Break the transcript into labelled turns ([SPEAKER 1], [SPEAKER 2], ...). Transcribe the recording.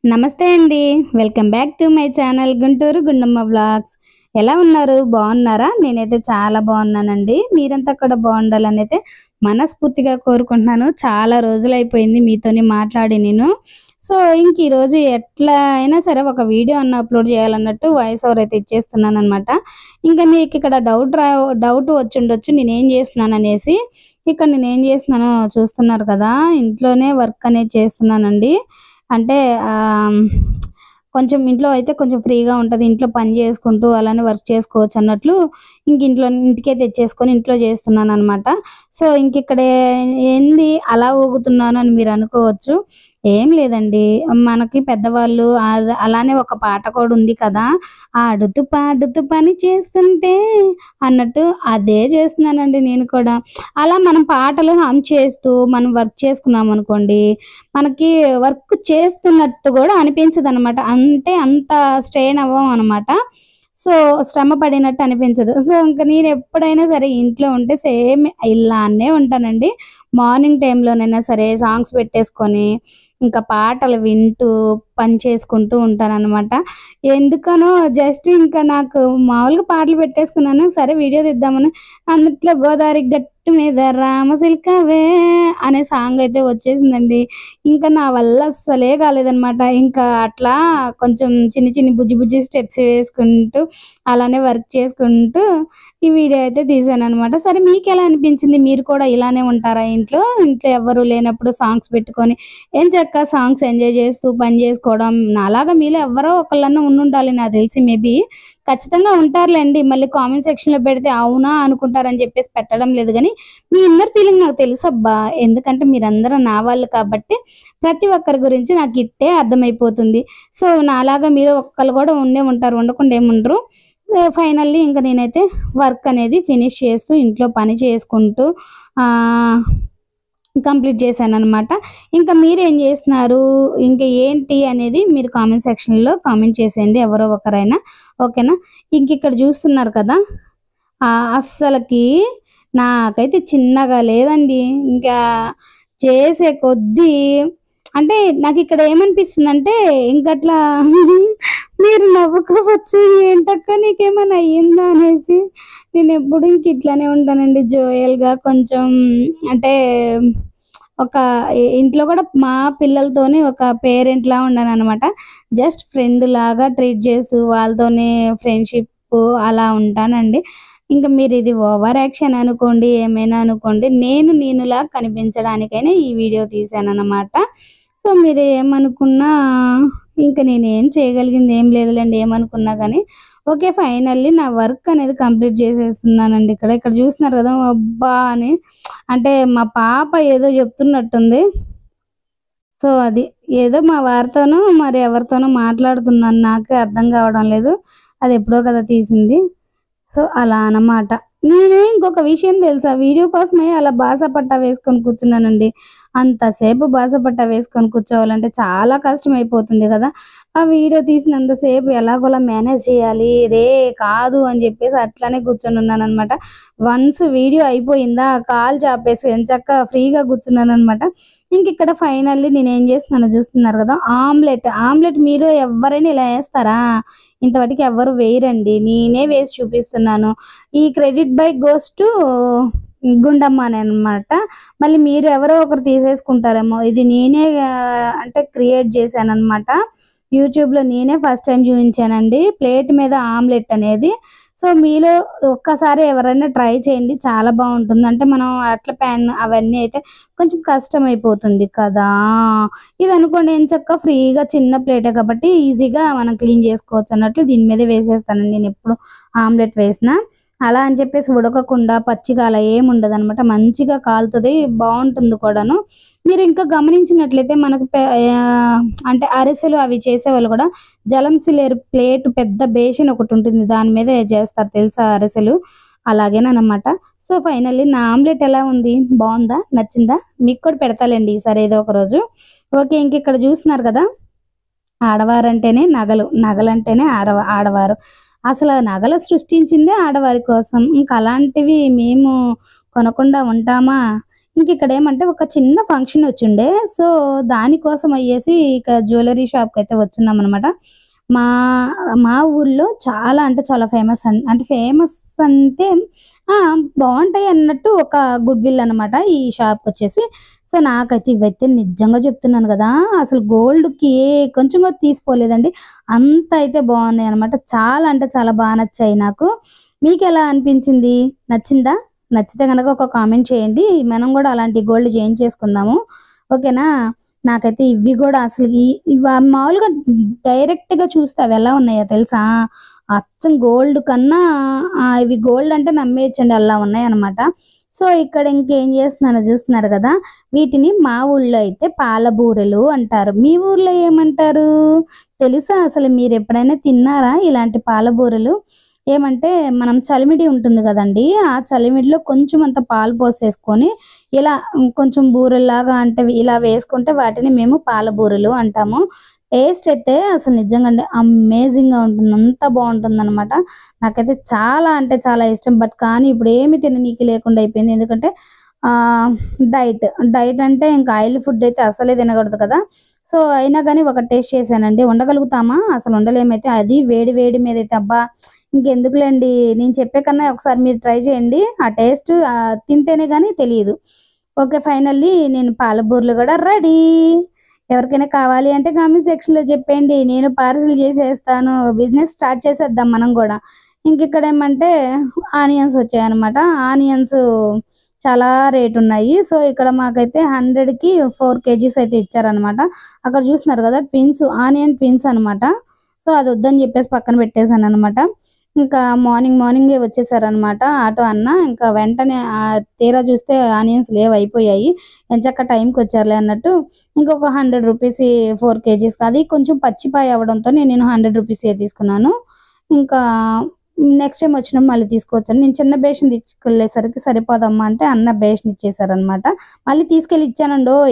[SPEAKER 1] నమస్తే అండి. Welcome back to my channel Guntur Gundamma vlogs. ఎలా ఉన్నారు? బాగున్నారా? నేనైతే చాలా బాగున్నానండి. మీరంతా కూడా బాగుండాలనైతే మనస్ఫూర్తిగా కోరుకుంటున్నాను. చాలా రోజులైపోయింది మీతోని మాట్లాడి నేను. సో, ఇంక ఈరోజు ఎట్లా అయినా సరే ఒక వీడియో అప్లోడ్ చేయాలన్నట్టు వాయిస్ ఓవర్ అయితే ఇచ్చేస్తున్నాననమాట. ఇంకా మీకిక్కడ డౌట్ వచ్చుండొచ్చు నేనేం చేస్తున్నాననేసి. ఇక్కడ నేనేం చేస్తున్నానో చూస్తున్నారు కదా! ఇంట్లోనే వర్క్ అనేది చేస్తున్నానండి. అంటే ఆహ్, కొంచెం ఇంట్లో అయితే కొంచెం ఫ్రీగా ఉంటది. ఇంట్లో పని చేసుకుంటూ అలానే వర్క్ చేసుకోవచ్చన్నట్లు ఇంటికే తెచ్చేసుకొని ఇంట్లో చేస్తున్నాననమాట. సో, ఇంకిక్కడ ఏంది అలా ఊగుతున్నాను అని మీరనుకోవచ్చు. ఏం లేదండి. మనకి పెద్దవాళ్ళు అలానే ఒక పాట కూడా ఉంది కదా! ఆడుతూ పాడుతూ పని చేస్తుంటే అన్నట్టు అదే చేస్తున్నానండి నేను కూడా. అలా మనం పాటలు హమ్ చేస్తూ మనం వర్క్ చేసుకున్నామనుకోండి, మనకి వర్క్ చేస్తున్నట్టు గూడా అనిపించదనమాట. అంటే అంత స్ట్రెయిన్ అవ్వమనమాట. సో, శ్రమ పడినట్టు అనిపించదు. సో, ఇంక నేనెప్పుడైనా సరే ఇంట్లో ఉంటే సేమ్ ఇలానే ఉంటానండి. మార్నింగ్ టైంలోనైనా సరే సాంగ్స్ పెట్టేసుకొని, ఇంకా పాటలు వింటూ పని చేసుకుంటూ ఉంటాననమాట. ఎందుకనో జస్ట్ ఇంకా నాకు మామూలుగా పాటలు పెట్టేసుకున్నాను. సరే వీడియో తీద్దామని అందుట్లో 'గోదారి గట్టు మీద రామచిలకవే' అనే సాంగయితే వచ్చేసిందండి. ఇంకా నా వల్ల అస్సలే కాలేదనమాట. ఇంకా అట్లా కొంచెం చిన్ని చిన్ని బుజ్జి బుజ్జి స్టెప్స్ వేసుకుంటూ, అలానే వర్క్ చేసుకుంటూ ఈ వీడియో అయితే తీశాననమాట. సరే మీకెలా అనిపించింది? మీరు కూడా ఇలానే ఉంటారా ఇంట్లో? ఇంట్లో ఎవ్వరు లేనప్పుడు సాంగ్స్ పెట్టుకొని ఎంచక్కా సాంగ్స్ ఎంజాయ్ చేస్తూ పని చేసుకోవడం. నాలాగా మీలో ఎవ్వరో ఒకళ్ళన్నా ఉండుండాలి నాకు తెలిసి మేబీ. ఖచ్చితంగా ఉంటారులెండి. మళ్ళీ కామెంట్ సెక్షన్‌లో పెడితే అవునా అనుకుంటారని చెప్పేసి పెట్టడం లేదు గానీ, మీ ఇన్నర్ ఫీలింగ్ నాకు తెలుసబ్బా! ఎందుకంటే మీరందరూ నా వాళ్ళు కాబట్టి ప్రతి ఒక్కరి గురించి నాకు ఇట్టే అర్థమైపోతుంది. సో, నాలాగా మీరు ఒక్కళ్ళు కూడా ఉండే ఉంటారు. ఉండకుండా ఏముండరు. ఫైనల్లీ ఇంక నేనైతే వర్క్ అనేది ఫినిష్ చేస్తూ ఇంట్లో పని చేసుకుంటూ ఆహ్, కంప్లీట్ చేశాననమాట. ఇంకా మీరేం జేస్తున్నారు? ఇంకా ఏంటి అనేది మీరు కామెంట్ సెక్షన్‌లో కామెంట్ చేసేయండి ఎవరో ఒకరైనా. ఓకేనా? ఇంకిక్కడ చూస్తున్నారు కదా! అస్సలకి నాకైతే చిన్నగా లేదండి. ఇంకా చేసే కొద్దీ అంటే నాకిక్కడ ఏమనిపిస్తుందంటే ఇంకట్లా మీరు నవ్వుకోవచ్చు. ఏంటక్క నీకేమైనా అయ్యిందా అనేసి. నేనెప్పుడు ఇట్లనే ఉంటానండి జోయల్‌గా కొంచెం అంటే ఒక ఇంట్లో కూడా మా పిల్లలతోని ఒక పేరెంట్‌లా ఉండననమాట. జస్ట్ ఫ్రెండ్‌లాగా ట్రీట్ చేస్తూ వాళ్ళతోనే ఫ్రెండ్‌షిప్పు అలా ఉంటానండి. ఇంక మీరిది ఓవర్ యాక్షన్ అనుకోండి, ఏమైనా అనుకోండి. నేనులా కనిపించడానికైనా ఈ వీడియో తీశాననమాట. సో, మీరు ఏమనుకున్నా ఇంక నేనేం చేయగలిగింది ఏం లేదులెండి ఏమనుకున్నా గానీ. ఓకే. ఫైనల్లీ నా వర్క్ అనేది కంప్లీట్ చేసేస్తున్నానండి ఇక్కడ. ఇక్కడ చూస్తున్నారు గదా! అబ్బా! అని అంటే మా పాప ఏదో చెప్తున్నట్టుంది. సో, అది. ఏదో మా వారితోనో, మరి ఎవరితోనో మాట్లాడుతున్నాను. నాకే అర్థం కావడం లేదు. అదెప్పుడో కదా తీసింది. సో, అలా అన్నమాట. నేను ఇంకొక విషయం తెలుసా? వీడియో కోసమే అలా బాసపట్టా వేసుకొని కూర్చున్నానండి. అంతసేపు బాసపట్టా వేసుకొని కూర్చోవాలంటే చాలా కష్టమైపోతుంది గదా! ఆ వీడియో తీసినంత సేపు ఎలాగోలా మేనేజ్ చేయాలి. కాదు అని జెప్పేసి అట్లనే కూర్చొనున్నాననమాట. వన్స్ వీడియో అయిపోయిందా, కాలు చాపేసి ఎంచక్కా ఫ్రీగా కూర్చున్నాననమాట. ఇంకిక్కడ ఫైనల్లీ నేనేం జేస్తున్నానో జూస్తున్నారు గదా! ఆమ్లెట్ మీరు ఎవ్వరైనా ఇలా ఏస్తారా? ఇంతవరకి ఎవ్వరు వేయరండి. నేనే వేసి చూపిస్తున్నాను. ఈ క్రెడిట్ బై గోస్ టు గుండమ్మనే అనమాట. మళ్ళీ మీరు ఎవరో ఒకరు తీసేసుకుంటారేమో. ఇది నేనే అంటే క్రియేట్ చేశాననమాట. యూట్యూబ్‌లో నేనే ఫస్ట్ టైమ్ చూయించానండి. ప్లేట్ మీద ఆమ్లెట్ అనేది. సో, మీలో ఒక్కసారి ఎవరైనా ట్రై చేయండి. చాలా బావుంటుంది. అంటే మనం అట్ల ప్యాన్ అవన్నీ అయితే కొంచెం కష్టమైపోతుంది కదా! ఇదనుకోండి ఎంచక్కా ఫ్రీగా చిన్న ప్లేటే కాబట్టి ఈజీగా మనం క్లీన్ చేసుకోవచ్చన్నట్లు దీని మీదే వేసేస్తానండి నేనెప్పుడు ఆమ్లెట్ వేసినా. అలా అని చెప్పేసి ఉడకకుండా పచ్చిగా అలా ఏముండదనమాట. మంచిగా కాలుతది. బావుంటుంది కూడాను. మీరు ఇంకా గమనించినట్లయితే మనకు అంటే అరిసెలు అవి చేసేవాళ్ళు గూడా జలం సిలేరు ప్లేట్ పెద్ద బేషన్ ఒకటుంటుంది. దాని మీద చేస్తారు తెలుసా అరిసెలు? అలాగేననమాట. సో, ఫైనల్లీ నా ఆమ్లెట్ ఎలా ఉంది? బావుందా? నచ్చిందా? మీకు కూడా పెడతాలెండి ఈసారి ఏదో ఒక రోజు. ఓకే. ఇంకిక్కడ చూస్తున్నారు గదా! ఆడవారంటేనే నగలు. నగలంటేనే ఆడవారు. అసల నగలు సృష్టించిందే ఆడవారి కోసం. ఇంక అలాంటివి మేము కొనకుండా ఉంటామా? ఇంక ఇక్కడ ఏమంటే ఒక చిన్న ఫంక్షన్ వచ్చిండే. సో, దానికోసం అయ్యేసి ఇక జ్యువెల్లరీ షాప్‌కైతే వచ్చున్నామనమాట. మా మా ఊర్లో చాలా అంటే చాలా ఫేమస్ అంటే ఫేమస్ అంటే ఆ! బావుంటాయి అన్నట్టు ఒక గుడ్ విల్ అనమాట ఈ షాప్‌కొచ్చేసి. సో, నాకైతే ఇవైతే నిజంగా చెప్తున్నాను గదా! అసలు గోల్డ్‌కి కొంచెం కూడా తీసిపోలేదండి. అంత అయితే బావున్నాయనమాట. చాలా అంటే చాలా నచ్చాయి నాకు. మీకెలా అనిపించింది? నచ్చిందా? నచ్చితే గనక ఒక కామెంట్ చేయండి. మనం గూడా అలాంటి గోల్డ్ చేయించేసుకుందాము. ఓకేనా? నాకైతే ఇవి గూడా అసలు మామూలుగా డైరెక్ట్‌గా చూస్తే అవెలా ఉన్నాయో తెలుసా? అచ్చం గోల్డ్ కన్నా ఇవి గోల్డ్ అంటే నమ్మేయొచ్చండి అలా ఉన్నాయన్నమాట. సో, ఇక్కడ ఇంకేం చేస్తున్నానో చూస్తున్నారు గదా! వీటిని మా ఊళ్ళో అయితే పాల బూరెలు అంటారు. మీ ఊర్లో ఏమంటారు? తెలుసా అసలు మీరెప్పుడైనా తిన్నారా ఇలాంటి పాల బూరెలు? ఏమంటే మనం చలిమిడి ఉంటుంది గదండీ! ఆ చలిమిడిలో కొంచెం అంత పాలు పోసేసుకొని ఇలా కొంచెం బూరెల్లాగా అంటే ఇలా వేసుకుంటే వాటిని మేము పాల బూరెలు అంటాము. టేస్ట్ అయితే అసలు నిజంగా అండి అమేజింగ్‌గా ఉంటుంది. అంత బావుంటుందనమాట. నాకైతే చాలా అంటే చాలా ఇష్టం. కానీ ఇప్పుడు ఏమి తిననీకి లేకుండా అయిపోయింది. ఎందుకంటే ఆహ్, డైట్. డైట్ అంటే ఇంకా ఆయిల్ ఫుడ్ అయితే అస్సలే తినకూడదు కదా! సో, అయినా గాని ఒకటి టేస్ట్ చేశానండి. ఉండగలుగుతామా? అసలు ఉండలేమైతే. అది వేడి వేడి మీదైతే అబ్బా! ఇంకెందుకులేండి. నేను చెప్పే కన్నా ఒకసారి మీరు ట్రై చేయండి. ఆ టేస్ట్ తింటేనే గాని తెలీదు. ఓకే. ఫైనల్లీ నేను పాల బూరెలు గూడా రెడీ. ఎవరికైనా కావాలి అంటే కామెంట్ సెక్షన్‌లో చెప్పేయండి. నేను పార్సెల్ చేసేస్తాను. బిజినెస్ స్టార్ట్ చేసేద్దాం మనం గూడా. ఇంకిక్కడేమంటే ఆనియన్స్ వచ్చాయన్నమాట. ఆనియన్స్ చాలా రేటున్నాయి. సో, ఇక్కడ మాకైతే 100కి 4 కేజీస్ అయితే ఇచ్చారన్నమాట. అక్కడ చూస్తున్నారు గదా! ఆనియన్ ట్విన్స్ అనమాట. సో, అదొద్దని జెప్పేసి పక్కన పెట్టేసాననమాట. ఇంకా మార్నింగే వచ్చేసారనమాట ఆటో అన్న. ఇంకా వెంటనే తీరా చూస్తే ఆనియన్స్ లేవు అయిపోయాయి. ఎంచక్కా టైంకొచ్చారులే అన్నట్టు ఇంకొక 100 రూపీస్ 4 కేజీస్‌కి అది కొంచెం పచ్చిపాయ అవ్వడంతో నేను 100 రూపీసే తీసుకున్నాను. ఇంకా నెక్స్ట్ టైమ్ వచ్చినప్పుడు మళ్ళీ తీసుకోవచ్చని నేను చిన్న బేషన్ తీసుకెళ్ళేసరికి సరిపోదమ్మా అంటే అన్న బేషన్ ఇచ్చేసారనమాట. మళ్ళీ తీసుకెళ్ళి ఇచ్చానండోయ్!